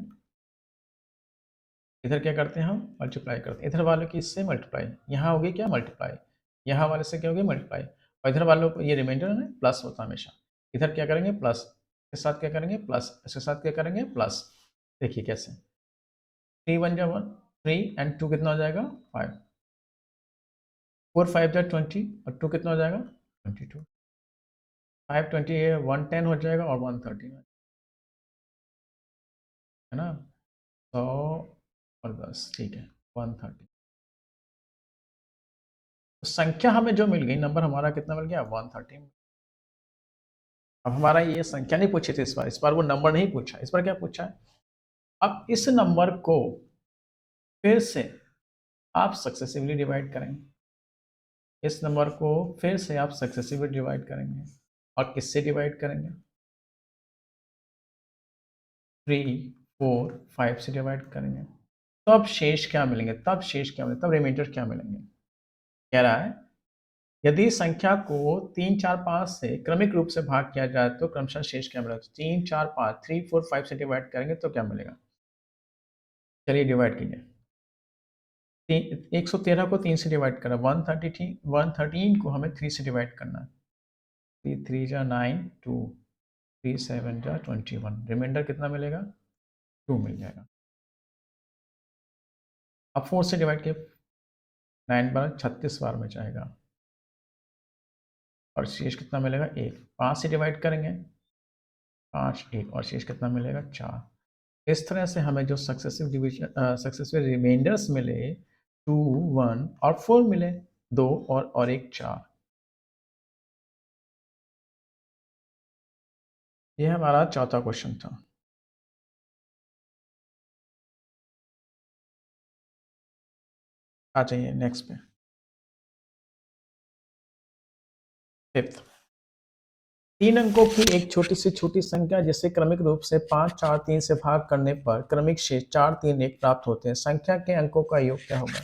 इधर क्या करते हैं? हम मल्टीप्लाई करते हैं। इधर वालों की इससे मल्टीप्लाई, यहाँ होगी क्या? मल्टीप्लाई। यहाँ वाले से क्या होगी? मल्टीप्लाई। और इधर वालों को ये रिमाइंडर है प्लस होता है हमेशा। इधर क्या करेंगे? प्लस। इसके साथ क्या करेंगे? प्लस। इसके साथ क्या करेंगे? प्लस। देखिए कैसे, 3 1 जा 1, 3 एंड 2 कितना हो जाएगा? 5। 4 5 जा 20 और 2 कितना हो जाएगा? 22। 5 20 है, 1 10 हो जाएगा और 1 13 है ना। 100 और 10, ठीक है, 130। तो संख्या हमें जो मिल गई, नंबर हमारा कितना मिल गया? 130। अब हमारा ये संख्या नहीं पूछी थी इस बार वो नंबर नहीं पूछा। इस बार क्या पूछा है? अब इस नंबर को फिर से आप सक्सेसिवली डिवाइड करेंगे। इस नंबर को फिर से आप सक्सेसिवली डिवाइड करेंगे। और किससे डिवाइड करेंगे? 3, 4, 5 से डिवाइड करेंगे। तब शेष क्या मिलेंगे? तब शेष क्या मिलेंगे? तब रिमाइंडर क्या मिलेंगे? कह रहा है यदि संख्या को 3, 4, 5 से क्रमिक रूप से भाग किया जाए तो क्रमशः शेष क्या मिलेगा? 3, 4, 5, 3, 4, 5 से डिवाइड करेंगे तो क्या मिलेगा? चलिए डिवाइड कीजिए। 113 को 3 से डिवाइड करा, 113 को हमें 3 से डिवाइड करना है। 3 3 जा 9, 2, 3 7 जा 21, रिमाइंडर कितना मिलेगा? 2 मिल जाएगा। अब 4 से डिवाइड किया, 9 बार 36 बार में जाएगा और शेष कितना मिलेगा? 1। 5 से डिवाइड करेंगे, 5 1 और शेष कितना मिलेगा? 4। इस तरह से हमें जो सक्सेसिव रिमाइंडर्स मिले 2, 1 और 4 मिले, 2 और 1 4। ये हमारा चौथा क्वेश्चन था। आ जाइए नेक्स्ट पे, फिफ्थ। 3 अंकों की एक छोटी से छोटी संख्या जिसे क्रमिक रूप से 5 4 3 से भाग करने पर क्रमिक शेष 4 3 1 प्राप्त होते हैं। संख्या के अंकों का योग क्या होगा?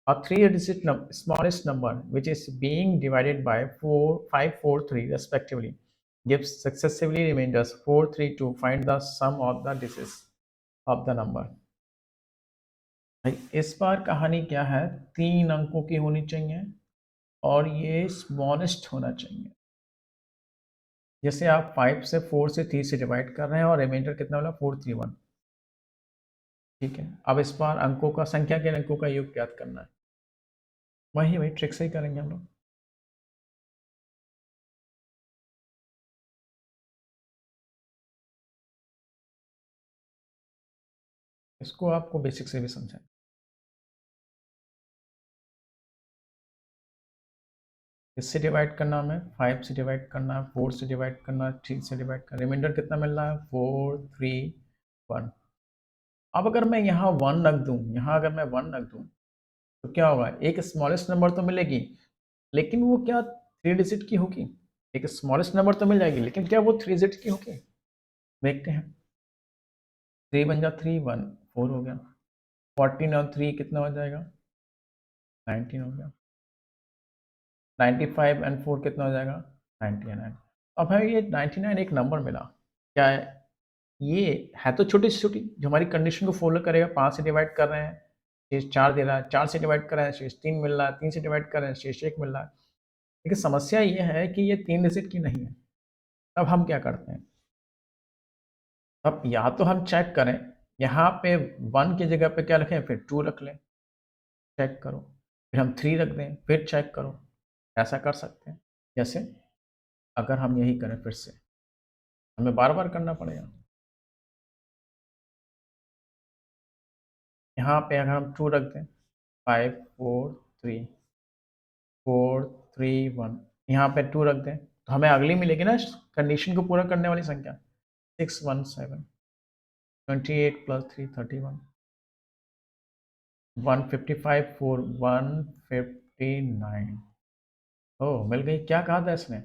A three-digit smallest number which is being divided by 4 5 4 3 respectively gives successively remainders 4 3 2. Find the sum of the digits of the number। भाई इस बार कहानी क्या है? 3 अंकों की होनी चाहिए और ये स्मॉलेस्ट होना चाहिए। जैसे आप 5 से 4 से 3 से डिवाइड कर रहे हैं और रिमाइंडर कितना वाला? 431। ठीक है, अब इस बार अंकों का, संख्या के अंकों का योग ज्ञात करना है। वही ट्रिक से ही करेंगे हम लोग। इसको आपको बेसिक से भी समझाएं। इससे डिवाइड करना, हमें 5 से डिवाइड करना, 4 से डिवाइड करना, 3 से डिवाइड करना, रिमाइंडर कितना मिल रहा है? 4 3 1। अब अगर मैं यहाँ 1 रख दूँ, यहाँ अगर मैं 1 रख दूँ तो क्या होगा? एक स्मॉलेस्ट नंबर तो मिलेगी, लेकिन वो क्या 3 डिजिट की होगी? एक स्मॉलेस्ट नंबर तो मिल जाएगी, लेकिन क्या वो 3 डिजिट की होगी? देखते हैं। 3 बन जा 3 1 4 हो गया, 14 और 3 कितना हो जाएगा? 19 हो गया, 95 एंड 4 कितना हो जाएगा? 99। अब है ये 99 एक नंबर मिला, क्या है ये? है तो छोटी से छोटी, जो हमारी कंडीशन को फॉलो करेगा। 5 से डिवाइड कर रहे हैं, शेष 4 दे रहा है, 4 से डिवाइड कर रहे हैं, शेष 3 मिल रहा है, 3 से डिवाइड कर रहे हैं, शेष 1 मिल रहा है। लेकिन समस्या ये है कि ये 3 डिजिट की नहीं है। तब हम क्या करते हैं? अब या तो हम चेक करें यहाँ पे 1 की जगह पे क्या रखें, फिर 2 रख लें, चेक करो, फिर हम 3 रख दें, फिर चेक करो, ऐसा कर सकते हैं। जैसे अगर हम यही करें फिर से, हमें बार-बार करना पड़ेगा। यहाँ पे अगर हम 2 रख दें, 5 4 3 4 3 1, यहाँ पे 2 रख दें, तो हमें अगली मिलेगी ना कंडीशन को पूरा करने वाली संख्या, 6 1 7 28 प्लस 3 31 155 4 159। ओह! मिल गई। क्या कहा था इसने?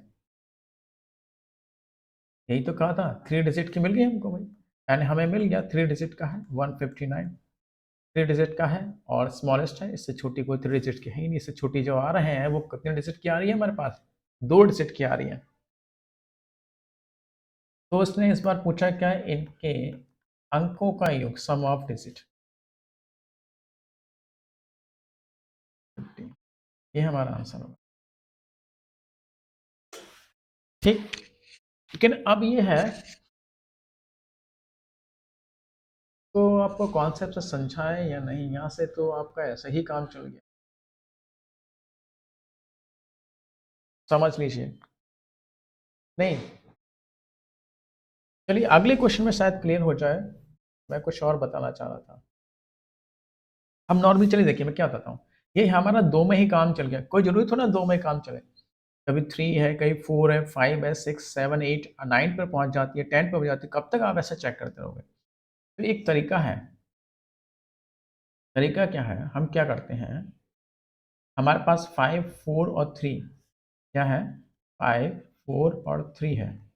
यही तो कहा था, 3 डिजिट की मिल गई हमको भाई, यानी हमें मिल गया 3 डिजिट का है 159, 3 डिजिट का है और स्मॉलेस्ट है, इससे छोटी कोई 3 डिजिट की है ही नहीं, इससे छोटी जो आ रहे हैं वो कितने डिजिट की आ रही है हमारे पास? 2 डिजिट की आ रही है। तो उसने इस बार पूछा क्या है, इनके अंकों का योग, सम ऑफ डिजिट 50, ये हमारा आंसर होगा। ठीक, लेकिन अब ये है, तो आपको कॉन्सेप्ट से समझा है या नहीं? यहाँ से तो आपका ऐसा ही काम चल गया, समझ लीजिए। नहीं, चलिए अगले क्वेश्चन में शायद क्लियर हो जाए। मैं कुछ और बताना चाह रहा था। हम नॉर्मली चलिए देखिए मैं क्या बताता हूँ, ये हमारा 2 में ही काम चल गया, कोई ज़रूरी थोड़ा ना 2 में काम चले। कभी 3 है, कहीं 4 है, 5 है, 6 7 8 9 पे पहुँच जाती है, 10 पे हो जाती है, कब तक आप ऐसा चेक करते रहोगे? तो एक तरीका है, तरीका क्या है, हम क्या करते हैं, हमारे पास 5 4 और 3 क्या है? 5 4 और 3 है,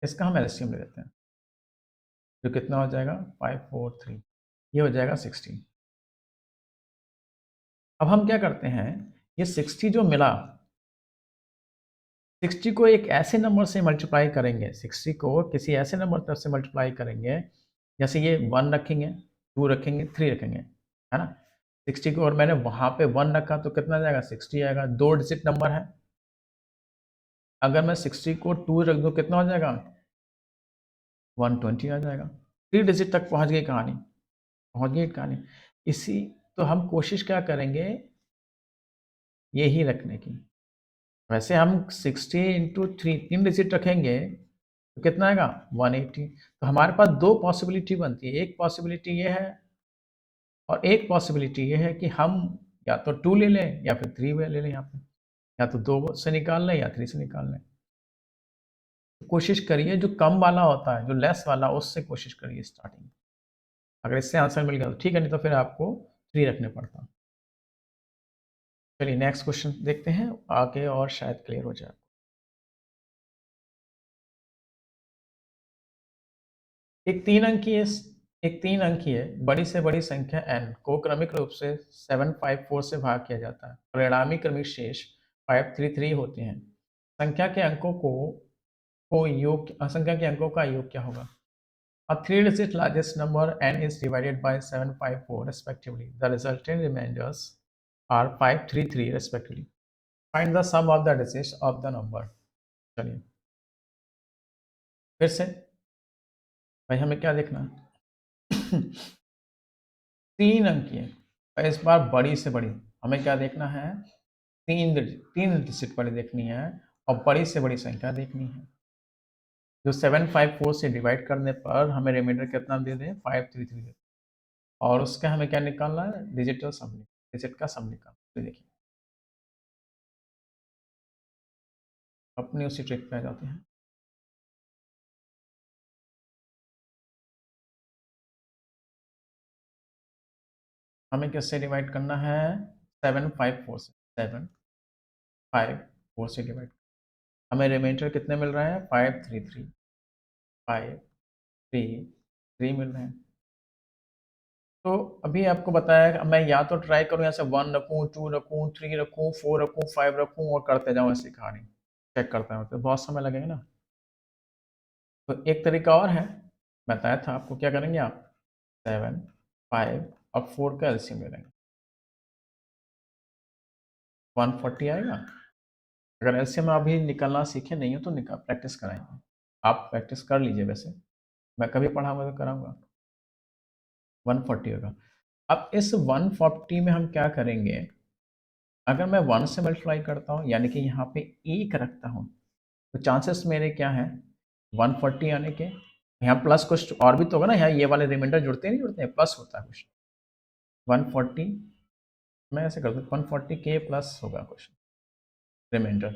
इसका हम एलसीएम ले लेते हैं, तो कितना हो जाएगा? 5 4 3, ये हो जाएगा 60। अब हम क्या करते हैं, ये 60 जो मिला, 60 को एक ऐसे नंबर से मल्टीप्लाई करेंगे, 60 को किसी ऐसे नंबर तरफ से मल्टीप्लाई करेंगे, जैसे ये 1 रखेंगे, 2 रखेंगे, 3 रखेंगे, है ना? 60 को और मैंने वहाँ पे 1 रखा तो कितना जाएगा? 60 आएगा, 2 डिजिट नंबर है। अगर मैं 60 को 2 रख दूँ कितना हो जाएगा? 120 आ जाएगा। 3 डिजिट तक पहुँच गई कहानी, पहुँच गई कहानी। इसी, तो हम कोशिश क्या करेंगे, यही रखने की। वैसे हम 60 इंटू 3 डिजिट रखेंगे तो कितना आएगा? 180। तो हमारे पास 2 पॉसिबिलिटी बनती है, एक पॉसिबिलिटी ये है और एक पॉसिबिलिटी ये है कि हम या तो 2 ले लें या फिर 3 ले लें यहाँ पे, या तो 2 से निकाल लें या 3 से निकाल लें। तो कोशिश करिए जो कम वाला होता है, जो लेस वाला, उससे कोशिश करिए स्टार्टिंग। अगर इससे आंसर मिल गया तो ठीक है, नहीं तो फिर आपको 3 रखने पड़ता। चलिए नेक्स्ट क्वेश्चन देखते हैं आगे और शायद क्लियर हो जाए। एक 3 अंकीय एक 3 अंकीय बड़ी से बड़ी संख्या n को क्रमिक रूप से 754 से भाग किया जाता है। परिणामी क्रमिक शेष 533 होते हैं। संख्या के अंकों को योग संख्या के अंकों का योग क्या होगा? A three-digit largest number n is divided by 754 respectively. The resultant remainders are 533 respectively. Find the sum of the digits of the number. चलिए फिर से, भाई हमें क्या देखना है? 3 अंकीय और इस बार बड़ी से बड़ी, हमें क्या देखना है? 3 डिजिट वाली देखनी है और बड़ी से बड़ी संख्या देखनी है। जो 754 से डिवाइड करने पर हमें रिमाइंडर कितना दे दे? 533 दे। और उसका हमें क्या निकालना है? डिजिटल सम, डिजिट का सम निकालना। तो देखिए अपनी उसी ट्रिक पे आ जाते हैं। हमें किससे डिवाइड करना है? 754 से, 754 से डिवाइड। हमें रिमाइंडर कितने मिल रहा है? 533, 533 मिल रहे हैं। तो अभी आपको बताया कि मैं या तो ट्राई करूँ यहाँ से 1 रखूँ, 2 रखूँ, 3 रखूँ, 4 रखूँ, 5 रखूँ और करते जाऊँ ऐसी कहानी। चेक करता हूँ तो बहुत समय लगेगा ना। तो एक तरीका और है, बताया था आपको, क्या करेंगे आप? 7 5 और 4 का एलसीएम ले लेंगे, 140 आएगा। अगर एलसीएम अभी निकालना सीखे नहीं हो तो प्रैक्टिस कराएंगे। आप प्रैक्टिस कर लीजिए, वैसे मैं कभी पढ़ाऊंगा तो कराऊंगा। 140 होगा। अब इस 140 में हम क्या करेंगे, अगर मैं 1 से मल्टीप्लाई करता हूँ यानी कि यहाँ पे 1 रखता हूँ, तो चांसेस मेरे क्या हैं 140 आने के। यहाँ प्लस कुछ और भी तो होगा ना, यहाँ ये वाले रिमाइंडर जुड़ते नहीं जुड़ते हैं, प्लस होता है कुछ। 140 मैं ऐसे कर दूँ 140 के प्लस होगा कुछ रिमाइंडर।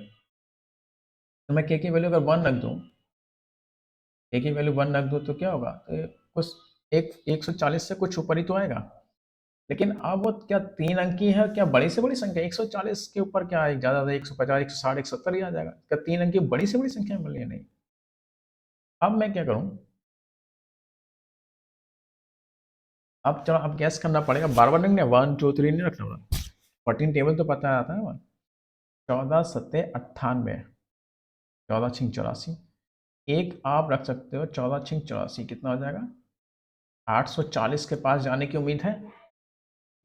तो मैं के की वैल्यू अगर 1 रख दूँ, के की वैल्यू 1 रख दूँ तो क्या होगा, तो कुछ 140 से कुछ ऊपर ही तो आएगा। लेकिन अब वो क्या 3 अंकी है, क्या बड़ी से बड़ी संख्या 140 के ऊपर क्या है, ज़्यादा 150 160 170 ही आ जाएगा। क्या 3 अंकी बड़ी से बड़ी संख्या मिल रही है? नहीं। अब मैं क्या करूँ, अब चलो अब गैस करना पड़ेगा, बार बार नहीं, 1 2 3 नहीं रखना होगा। 14 टेबल तो पता आता है। 14 सत्ते 98, 14 छिंग 84, एक आप रख सकते हो 14 छिंग 84 कितना हो जाएगा, 840 के पास जाने की उम्मीद है।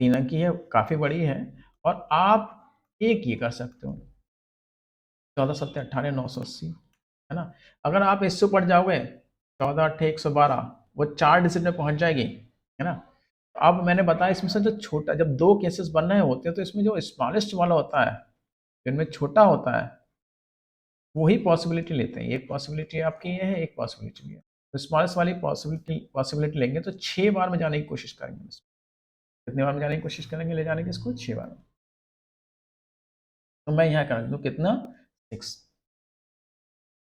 3 अंकी है, काफ़ी बड़ी है। और आप एक ये कर सकते हो 14 सत्ते 18 980, है ना। अगर आप इससे ऊपर जाओगे 14 अट्ठे 112, वो 4 डिजिट में पहुंच जाएगी, है ना। तो अब मैंने बताया इसमें से जो छोटा, जब 2 केसेस बन रहे होते हैं तो इसमें जो स्मॉलेस्ट वाला होता है, जिनमें छोटा होता है, वही पॉसिबिलिटी लेते हैं। एक पॉसिबिलिटी आपकी ये है, एक पॉसिबिलिटी ये है। तो स्मॉलेस्ट वाली पॉसिबिलिटी लेंगे तो 6 बार में जाने की कोशिश करेंगे इसको। कितने बार में जाने की कोशिश करेंगे ले जाने की इसको, 6 बार में। तो मैं यहाँ कर दूँ कितना 6,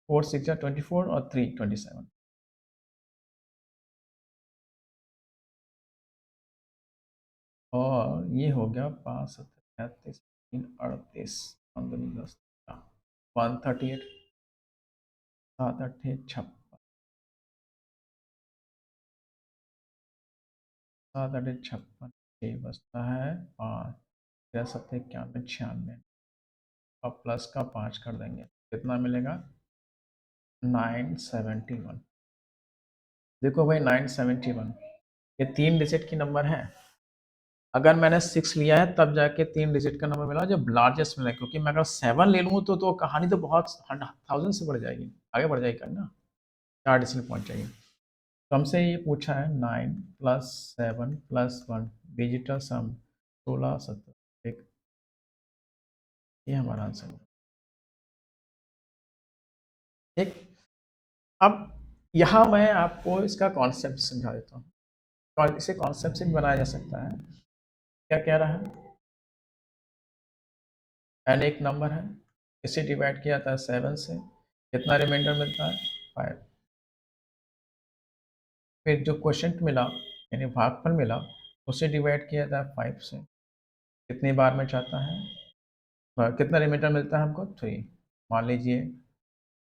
4 6 24 और 3 27, और ये हो गया 5 7 33 3 38 10 138, 7 8 56, 7 8 56, 6 बचता है 5, 6 7 91 96, अब प्लस का 5 कर देंगे कितना मिलेगा 971। देखो भाई 971 ये 3 डिजिट की नंबर है। अगर मैंने 6 लिया है तब जाके 3 डिजिट का नंबर मिला जो लार्जेस्ट मिला, क्योंकि मैं अगर 7 ले लूँ तो कहानी तो बहुत 1000 से बढ़ जाएगी, आगे बढ़ जाएगी ना, 4 डिजिट पहुंच जाएगी। तो हमसे ये पूछा है 9 प्लस 7 प्लस 1 डिजिटल सम 16 70, एक ये हमारा आंसर है। ठीक। अब यहाँ मैं आपको इसका कॉन्सेप्ट समझा देता हूँ, और इसे कॉन्सेप्ट से भी बनाया जा सकता है। क्या कह रहा है, एन एक नंबर है, इसे डिवाइड किया था 7 से, कितना रिमाइंडर मिलता है 5। फिर जो क्वेश्चन मिला यानी भागफल मिला, उसे डिवाइड किया था 5 से, कितनी बार में चाहता है, कितना रिमाइंडर मिलता है हमको 3। मान लीजिए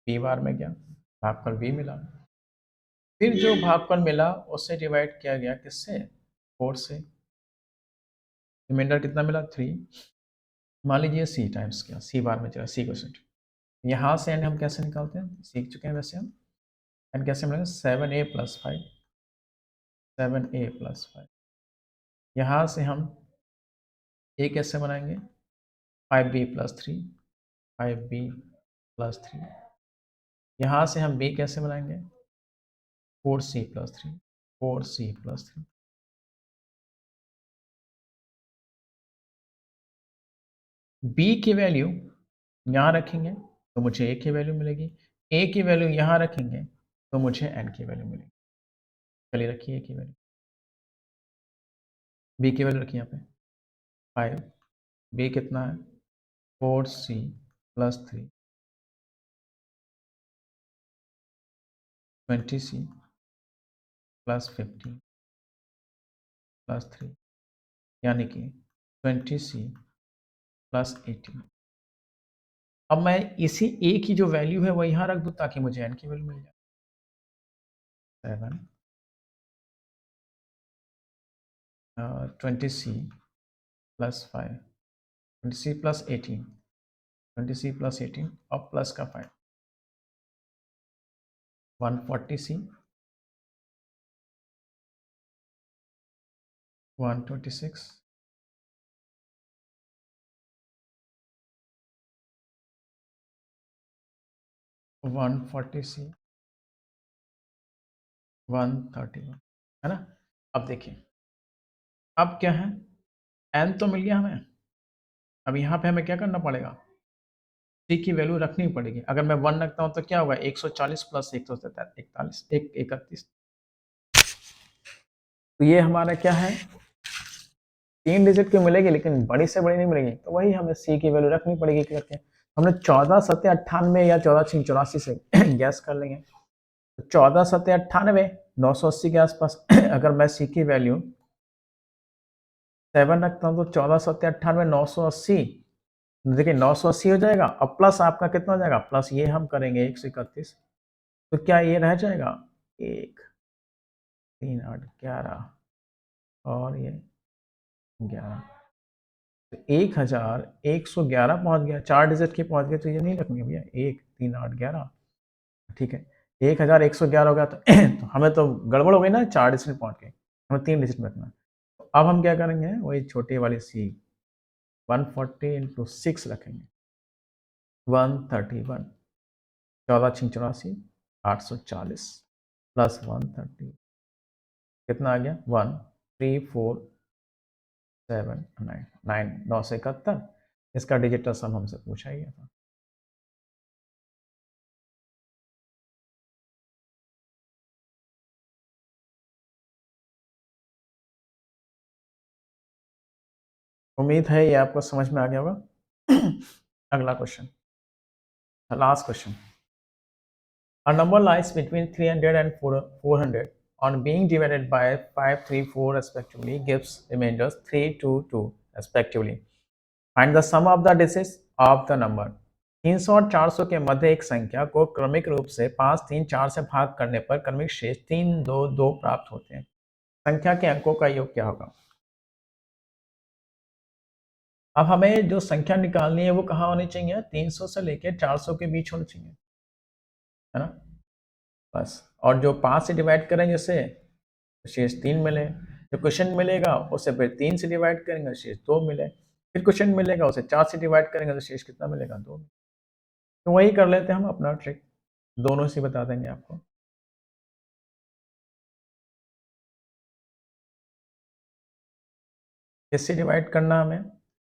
बी बार में गया, भागफल बी मिला। फिर जो भागफल मिला उससे डिवाइड किया गया किससे, 4 से, रिमाइंडर कितना मिला 3। मान लीजिए सी टाइम्स किया, सी बार में चला, सी क्वेश्चन। यहाँ से एंड हम कैसे निकालते हैं, सीख चुके हैं वैसे हम। एंड कैसे मिलेगा 7a प्लस 5, 7a प्लस 5। यहाँ से हम ए कैसे बनाएंगे, 5b प्लस 3, 5b प्लस 3। यहाँ से हम बी कैसे बनाएंगे, 4c plus 3, 4c plus 3। B की वैल्यू यहाँ रखेंगे तो मुझे ए की वैल्यू मिलेगी, ए की वैल्यू यहाँ रखेंगे तो मुझे एन की वैल्यू मिलेगी। चलिए रखिए ए की वैल्यू, बी की वैल्यू रखिए यहाँ पे 5, बी कितना है 4c plus 3, 20c plus 15 plus 3, यानी कि 20c प्लस 18। अब मैं इसी ए की जो वैल्यू है वो यहाँ रख दूँ ताकि मुझे एन की वैल्यू मिल जाए। 7 20c plus 5, 20c plus 18, 20c plus 18 और प्लस का 5, 140c, 126, 140c, 131, है ना। अब देखिए अब क्या है, n तो मिल गया हमें, अब यहाँ पे हमें क्या करना पड़ेगा, c की वैल्यू रखनी पड़ेगी। अगर मैं 1 रखता हूँ तो क्या होगा, 140 प्लस 141, 31। तो ये हमारा क्या है, 3 डिजिट की मिलेगी लेकिन बड़ी से बड़ी नहीं मिलेगी, तो वही हमें c की वैल्यू रखनी पड़ेगी करके। हमने 14 7 98 या 14 6 84 से गैस कर लेंगे। तो 14 7 98 980 के आसपास अगर मैं c की वैल्यू 7 रखता हूँ तो 14 7 98 980, देखिए 980 हो जाएगा और प्लस आपका कितना हो जाएगा, प्लस ये हम करेंगे 131, तो क्या ये रह जाएगा 1 3 8 11 और ये 11, तो 1111 पहुंच गया, 4 डिजिट की पहुंच गए, तो ये नहीं रखनी है भैया, 1 3 8 11, ठीक है। 1111 हो गया तो, तो हमें तो गड़बड़ हो गई ना, 4 डिजिट पहुंच गए, हमें 3 डिजिट में रखना है। तो अब हम क्या करेंगे, वही छोटी वाली सी 140 इंटू 6 रखेंगे, 131, 14 6 84 840 प्लस 130, कितना आ गया 1 3 4 7 9 9 971, इसका डिजिटल सम हमसे पूछा ही गया था। उम्मीद है ये आपको समझ में आ गया होगा। अगला question, last question. A number lies between 300 and 400 on being divided by 5, 3, 4 respectively gives remainders 3, 2, 2 respectively. Find the sum of the digits of the number. 300 और 400 के मध्य एक संख्या को क्रमिक रूप से 5, 3, 4 से भाग करने पर क्रमिक शेष 3, 2, 2 प्राप्त होते हैं। संख्या के अंकों का योग क्या होगा। अब हमें जो संख्या निकालनी है वो कहाँ होनी चाहिए, 300 से लेकर 400 के बीच होनी चाहिए, है ना, बस। और जो 5 से डिवाइड करेंगे उसे शेष 3 मिले, जो क्वेश्चन मिलेगा उसे फिर 3 से डिवाइड करेंगे शेष 2 मिले, फिर क्वेश्चन मिलेगा उसे 4 से डिवाइड करेंगे तो शेष कितना मिलेगा, 2। तो वही कर लेते हैं हम अपना ट्रिक, दोनों से बता देंगे आपको। किससे डिवाइड करना, हमें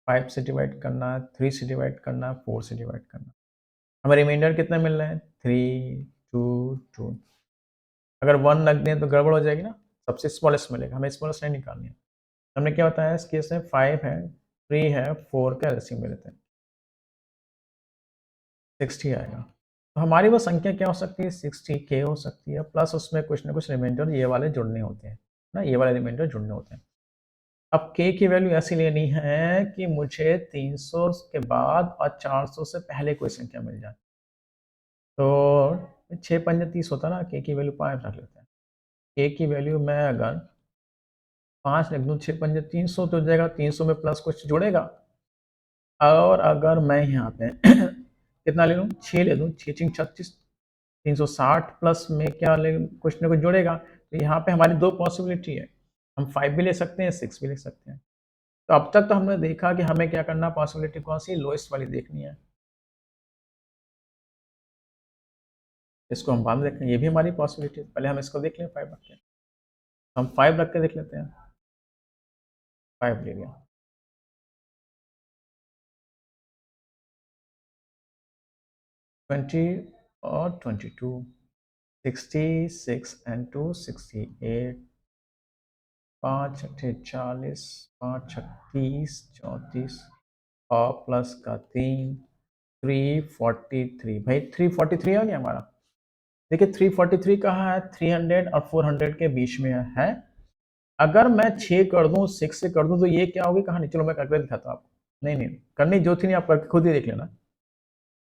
5 से डिवाइड करना, 3 से डिवाइड करना, 4 से डिवाइड करना। हमें रिमाइंडर कितना मिल रहा है, 3 2 2। अगर 1 लग दें तो गड़बड़ हो जाएगी ना, सबसे स्मॉलेस्ट मिलेगा, हमें स्मॉलेस्ट नहीं निकालनी है। हमने क्या बताया इस केस में, 5 है, 3 है, 4 का एलसीएम ले लेते हैं, 60 आएगा। तो हमारी वो संख्या क्या हो सकती है, 60 के हो सकती है, प्लस उसमें कुछ ना कुछ रिमाइंडर ये वाले जुड़ने होते हैं ना, ये वाले रिमाइंडर जुड़ने होते हैं। अब के की वैल्यू ऐसी लेनी है कि मुझे 300 के बाद और 400 से पहले कोई संख्या मिल जाए। तो 6 पंजे 30 होता ना, के की वैल्यू 5 रख लेते हैं। के की वैल्यू मैं अगर 5 लिख दूँ, 6 पंजे 300 तो हो जाएगा, 300 में प्लस कुछ जुड़ेगा। और अगर मैं यहाँ पे कितना ले लूँ, 6 ले लूँ, 6 6 36, 360 प्लस में क्या ले, कुछ ना कुछ जुड़ेगा। तो यहाँ पे हमारी 2 पॉसिबिलिटी है, हम 5 भी ले सकते हैं, 6 भी ले सकते हैं। तो अब तक तो हमने देखा कि हमें क्या करना, पॉसिबिलिटी कौन सी, लोएस्ट वाली देखनी है। इसको हम बाद में देखेंगे, ये भी हमारी पॉसिबिलिटी है, पहले हम इसको देख लें 5 रख के। हम 5 रख के देख लेते हैं, 5 ले लिया, 20 और 22, 66 and 2 68, 5 अट्ठे 40, 5 36 34 और प्लस का 3, 343। भाई 343 आ गया हमारा। देखिए 343 कहाँ है, 300 और 400 के बीच में है। अगर मैं 6 कर दूं, 6 से कर दूं तो ये क्या होगी कहानी, चलो मैं करके दिखाता हूँ आपको। नहीं नहीं करनी जो थी नहीं, आप करके खुद ही देख लेना।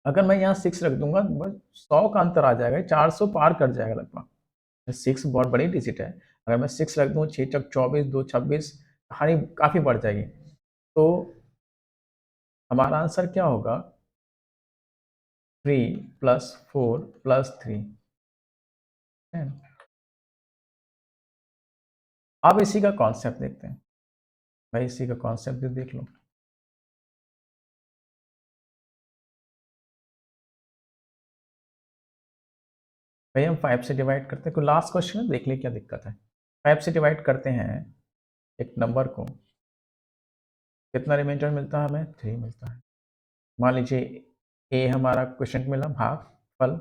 अगर मैं यहाँ 6 रख दूंगा बस 100 का अंतर आ जाएगा, 400 पार कर जाएगा लगभग। 6 बहुत बड़ी डिजिट है, अगर मैं 6 रख दूँ, 6 चक 24, 2 26, कहानी काफ़ी बढ़ जाएगी। तो हमारा आंसर क्या होगा, 3 प्लस 4 प्लस 3। अब इसी का कॉन्सेप्ट देखते हैं, भाई इसी का कॉन्सेप्ट भी देख लो। भाई हम 5 से डिवाइड करते हैं, कोई लास्ट क्वेश्चन है, देख ले क्या दिक्कत है। 5 से डिवाइड करते हैं एक नंबर को कितना रिमाइंडर मिलता है, हमें 3 मिलता है। मान लीजिए ए हमारा क्वेश्चन मिला भागफल,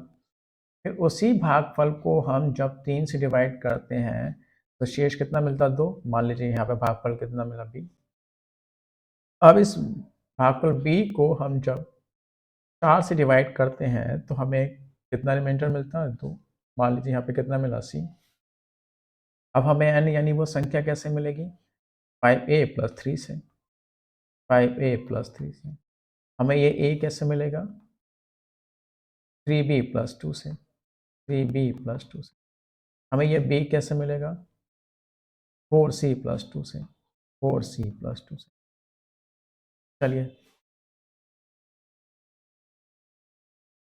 फिर उसी भागफल को हम जब 3 से डिवाइड करते हैं तो शेष कितना मिलता है, 2। मान लीजिए यहाँ पे भागफल कितना मिला, बी। अब इस भागफल बी को हम जब 4 से डिवाइड करते हैं तो हमें कितना रिमाइंडर मिलता है, 2। मान लीजिए यहाँ पे कितना मिला, सी। अब हमें एन यानी वो संख्या कैसे मिलेगी, 5a प्लस 3 से। 5a प्लस 3 से हमें ये a कैसे मिलेगा, 3b प्लस 2 से। 3b प्लस 2 से हमें ये b कैसे मिलेगा, 4c प्लस 2 से। 4c प्लस 2 से। चलिए,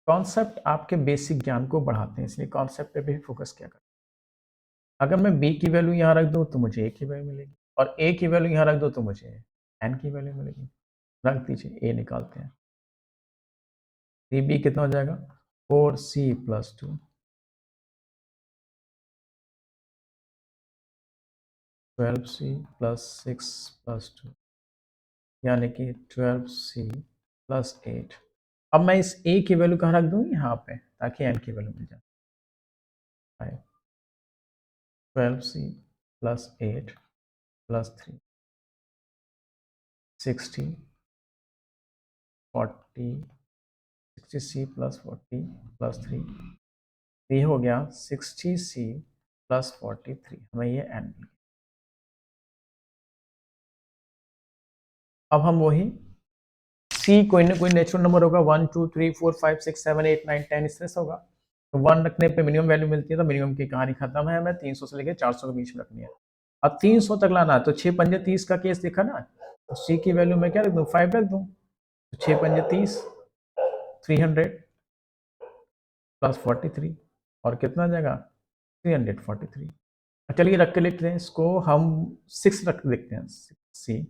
कॉन्सेप्ट आपके बेसिक ज्ञान को बढ़ाते हैं, इसलिए कॉन्सेप्ट पे भी फोकस किया करें। अगर मैं b की वैल्यू यहाँ रख दूँ तो मुझे a की वैल्यू मिलेगी, और a की वैल्यू यहाँ रख दो तो मुझे n की वैल्यू मिलेगी। रख दीजिए, a निकालते हैं। 3b कितना हो जाएगा, 4c plus 2। 12c plus 6 plus 2 यानी कि 12c प्लस 8। अब मैं इस a की वैल्यू कहाँ रख दूँ, यहाँ पे, ताकि n की वैल्यू मिल जाए। 12c plus 8 plus 3 60 40 60c plus 40 plus 3। ये हो गया 60c प्लस 43, हमें ये n मिल गया। अब हम वही c कोई ना कोई नेचुरल नंबर होगा, 1 2 3 4 5 6 7 8 9 10 इस तरह से होगा। तो 1 रखने पे मिनिमम वैल्यू मिलती है, तो मिनिमम की कहानी खत्म है, हमें 300 से लेकर 400 के बीच में रखनी है। अब 300 तक लाना है, तो 6 पंजे 30 का केस देखा ना, तो c की वैल्यू में क्या रख दूं, 5 रख दूं, तो 6 पंजे 30, 300 प्लस 43, और कितना आ जाएगा, 343। चलिए रख के लिखते हैं इसको, हम 6 रख के देखते हैं, c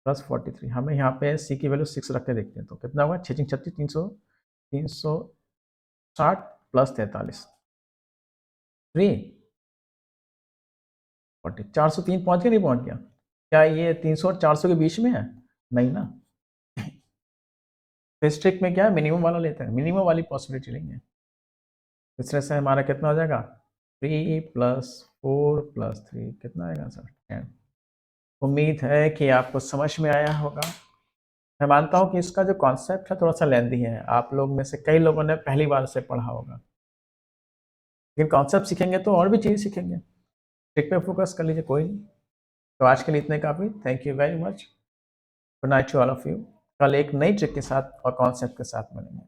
प्लस 43। हमें यहाँ पे c की वैल्यू 6 रख के देखते हैं, तो कितना होगा, 6 36 360 प्लस 43 340, 403 पहुंच गया, नहीं पहुंच गया, क्या ये 300 और 400 के बीच में है, नहीं ना। स्ट्रिक्ट में क्या है, मिनिमम वाला लेते हैं, मिनिमम वाली पॉसिबिलिटी लेंगे। इस तरह से हमारा कितना हो जाएगा, 3 प्लस 4 प्लस 3 कितना आएगा सर, 10। उम्मीद है कि आपको समझ में आया होगा। मैं मानता हूँ कि इसका जो कॉन्सेप्ट है थोड़ा सा लेंदी है, आप लोग में से कई लोगों ने पहली बार से पढ़ा होगा, लेकिन कॉन्सेप्ट सीखेंगे तो और भी चीज़ सीखेंगे। ट्रिक पे फोकस कर लीजिए, कोई नहीं। तो आज के लिए इतने काफ़ी, thank you very much, good night to all of you. कल एक नई ट्रिक के साथ और कॉन्सेप्ट के साथ मिलेंगे।